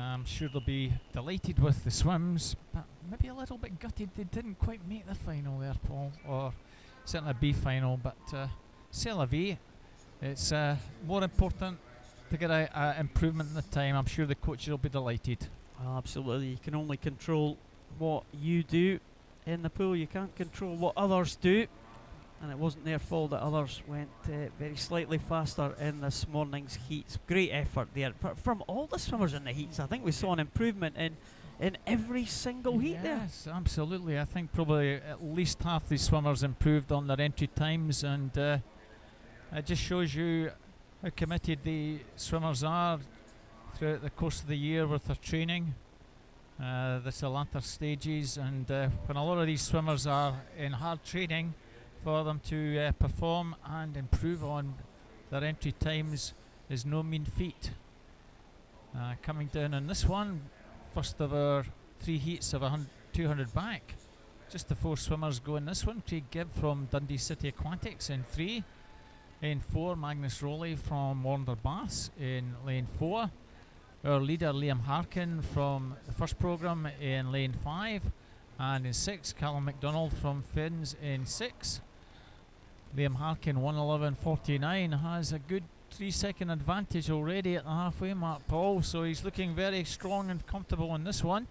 I'm sure they'll be delighted with the swims, but maybe a little bit gutted they didn't quite make the final there, Paul, or certainly a B final, but c'est la vie. It's more important to get a improvement in the time. I'm sure the coaches will be delighted. Well, absolutely. You can only control what you do in the pool. You can't control what others do. And it wasn't their fault that others went very slightly faster in this morning's heats. Great effort there from all the swimmers in the heats. I think we saw an improvement in every single heat there. Yes, absolutely. I think probably at least half the swimmers improved on their entry times, and it just shows you how committed the swimmers are throughout the course of the year with their training. The latter stages, and when a lot of these swimmers are in hard training, for them to perform and improve on their entry times is no mean feat. Coming down on this one, first of our 3 heats of 200 back. Just the 4 swimmers go in this one. Craig Gibb from Dundee City Aquatics in 3. In 4, Magnus Rowley from Warner Bass in lane 4. Our leader Liam Harkin from the first programme in lane 5. And in 6, Callum McDonald from Finns in 6. Liam Harkin 1:11.49 has a good 3-second advantage already at the halfway mark, Paul, so he's looking very strong and comfortable in this one.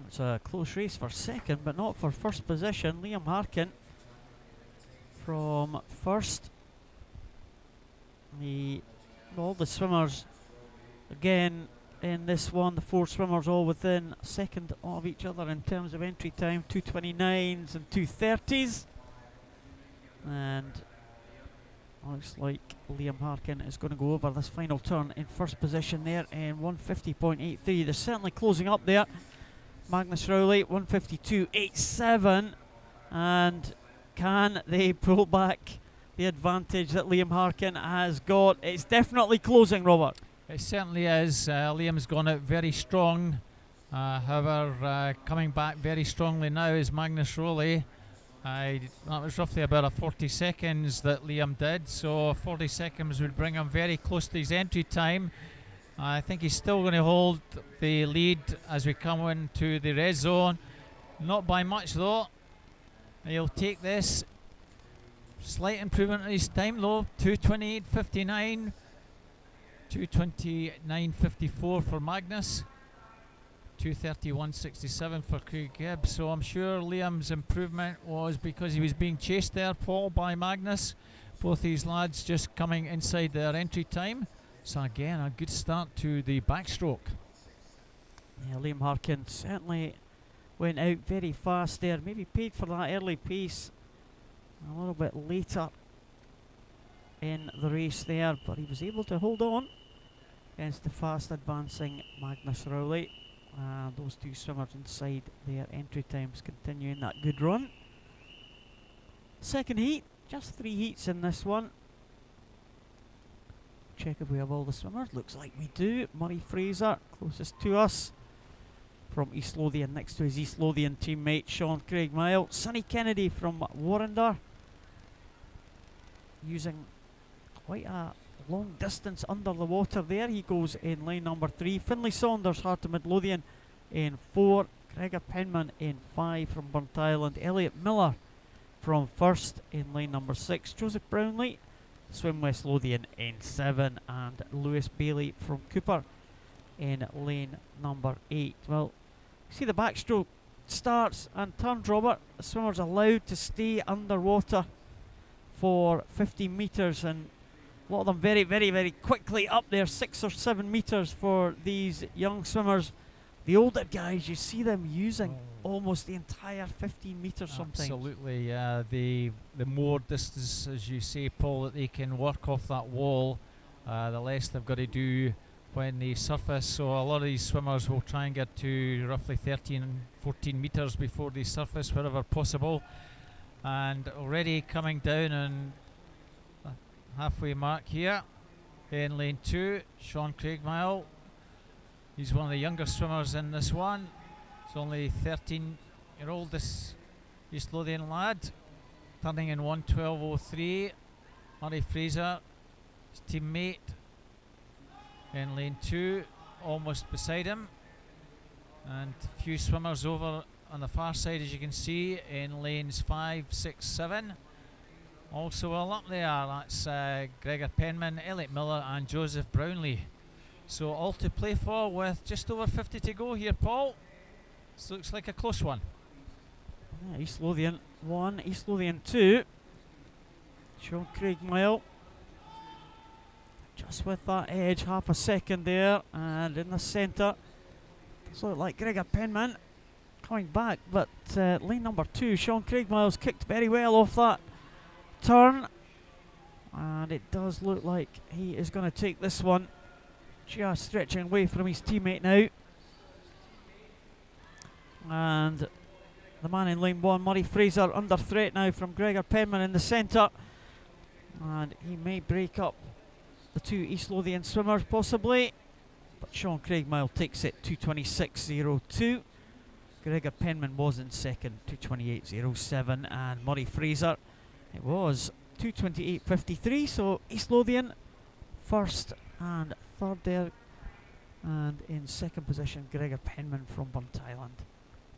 It's a close race for second, but not for first position. Liam Harkin from first. All the swimmers again in this one, the 4 swimmers all within a second of each other in terms of entry time, 2:29s and 2:30s. And looks like Liam Harkin is going to go over this final turn in first position there in 1:50.83. They're certainly closing up there. Magnus Rowley 1:52.87, and can they pull back the advantage that Liam Harkin has got? It's definitely closing, Robert. It certainly is. Liam's gone out very strong. However, coming back very strongly now is Magnus Rowley. That was roughly about a 40 seconds that Liam did, so 40 seconds would bring him very close to his entry time. I think he's still going to hold the lead as we come into the red zone. Not by much though. He'll take this. Slight improvement in his time though, 2:28.59, 2:29.54 for Magnus, 2:31.67 for Craig Gibb. So I'm sure Liam's improvement was because he was being chased there, Paul, by Magnus. Both these lads just coming inside their entry time. So again, a good start to the backstroke. Yeah, Liam Harkin certainly went out very fast there. Maybe paid for that early pace a little bit later in the race there, but he was able to hold on against the fast advancing Magnus Rowley. Those 2 swimmers inside their entry times continuing that good run. Second heat, just 3 heats in this one. Check if we have all the swimmers. Looks like we do. Murray Fraser, closest to us, from East Lothian, next to his East Lothian teammate Sean Craigmile. Sonny Kennedy from Warrender, using quite a long distance under the water there. He goes in lane number 3. Finlay Saunders, Heart of Midlothian in 4. Gregor Penman in 5 from Burnt Island. Elliot Miller from first in lane number 6. Joseph Brownlee, Swim West Lothian in 7. And Lewis Bailey from Cooper in lane number 8. Well, see the backstroke starts and turns, Robert. The swimmer's allowed to stay underwater for 15 metres, and a lot of them very, very, very quickly up there, 6 or 7 metres for these young swimmers. The older guys, you see them using almost the entire 15 metres sometimes. Absolutely, the more distance, as you say, Paul, that they can work off that wall, the less they've got to do when they surface. So a lot of these swimmers will try and get to roughly 13 and 14 metres before they surface wherever possible. And already coming down on the halfway mark here in lane 2, Sean Craigmile. He's one of the younger swimmers in this one. He's only 13-year-old, this East Lothian lad, turning in 1:12.03. Murray Fraser, his teammate, in lane 2, almost beside him. And a few swimmers over on the far side, as you can see, in lanes 5, 6, 7. Also well up there, that's Gregor Penman, Elliot Miller and Joseph Brownlee. So all to play for with just over 50 to go here, Paul. This looks like a close one. Yeah, East Lothian 1, East Lothian 2. Sean Craigmile just with that edge, half a second there, and in the centre does look like Gregor Penman coming back, but lane number 2, Sean Craigmile's kicked very well off that turn, and it does look like he is going to take this one, just stretching away from his teammate now. And the man in lane 1, Murray Fraser, under threat now from Gregor Penman in the centre, and he may break up the 2 East Lothian swimmers possibly, but Sean Craigmile takes it 2:26.02. Gregor Penman was in second, 2:28.07, and Murray Fraser, it was 2:28.53. So East Lothian first and third there, and in second position Gregor Penman from Burnt Island.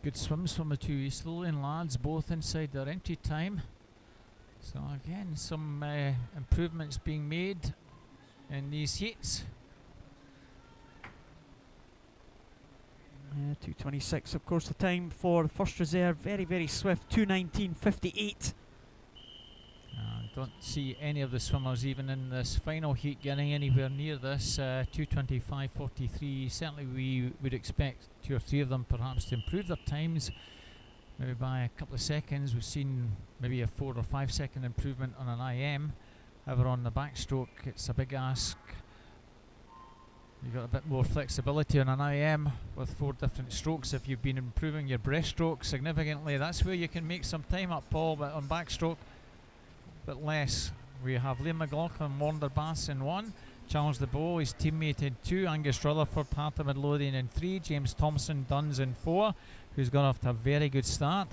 Good swims from the 2 East Lothian lads, both inside their entry time. So again, some improvements being made in these heats. 2:26, of course, the time for the first reserve. Very, very swift, 2:19.58. Don't see any of the swimmers even in this final heat getting anywhere near this 2:25.43. Certainly we would expect 2 or 3 of them perhaps to improve their times, maybe by a couple of seconds. We've seen maybe a 4 or 5 second improvement on an IM. However, on the backstroke it's a big ask. You've got a bit more flexibility on an IM with 4 different strokes. If you've been improving your breaststroke significantly, that's where you can make some time up, Paul, but on backstroke bit less. We have Liam McLaughlin, Wander Bass in 1, Charles De Beau, his teammate in 2, Angus Rutherford, Heart of Midlothian in 3, James Thompson, Duns in 4, who's got off to a very good start.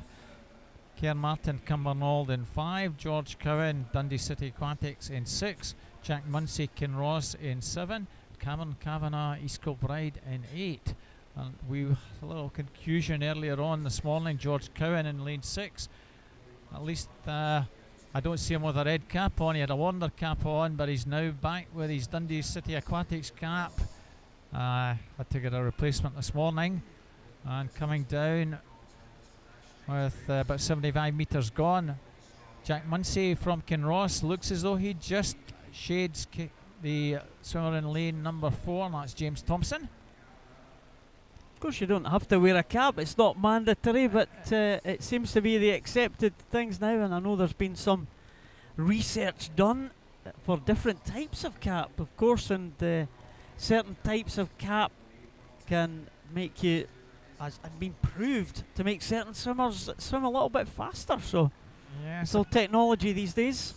Cairn Martin, Cumbernauld in 5, George Cowan, Dundee City Aquatics in 6, Jack Munsey, Kinross in 7, Cameron Kavanagh, East Kilbride in 8. And we had a little confusion earlier on this morning. George Cowan in lane 6. At least I don't see him with a red cap on. He had a Wander cap on, but he's now back with his Dundee City Aquatics cap. Had to get a replacement this morning. And coming down with about 75 metres gone, Jack Munsey from Kinross looks as though he just shades the swimmer in lane number 4, and that's James Thompson. Of course, you don't have to wear a cap, it's not mandatory, but it seems to be the accepted things now, and I know there's been some research done for different types of cap, of course, and certain types of cap can make you, has been proved to make certain swimmers swim a little bit faster, so yes, it's all technology these days.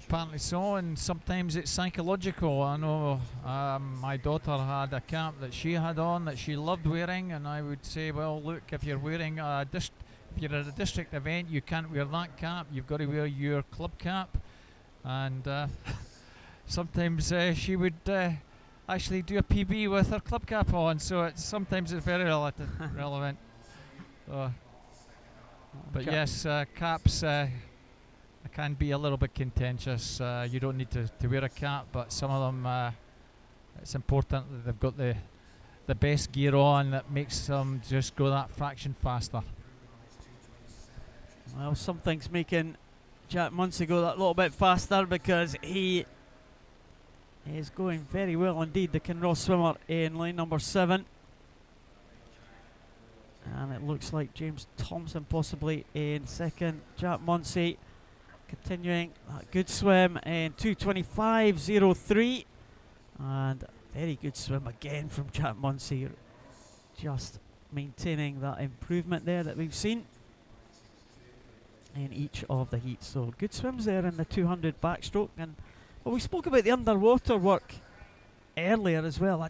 Apparently so, and sometimes it's psychological. I know my daughter had a cap that she had on that she loved wearing, and I would say, well, look, if you're wearing if you're at a district event, you can't wear that cap. You've got to wear your club cap. And sometimes she would actually do a PB with her club cap on, so sometimes it's very relevant. But yes, caps can be a little bit contentious. You don't need to wear a cap, but some of them, it's important that they've got the best gear on that makes them just go that fraction faster. Well, something's making Jack Munsey go that little bit faster, because he is going very well indeed, the Kinross swimmer in lane number 7. And it looks like James Thompson possibly in second. Jack Munsey continuing that good swim in 2:25.03, and very good swim again from Jack Munsey, just maintaining that improvement there that we've seen in each of the heats. So good swims there in the 200 backstroke. And well, we spoke about the underwater work earlier as well.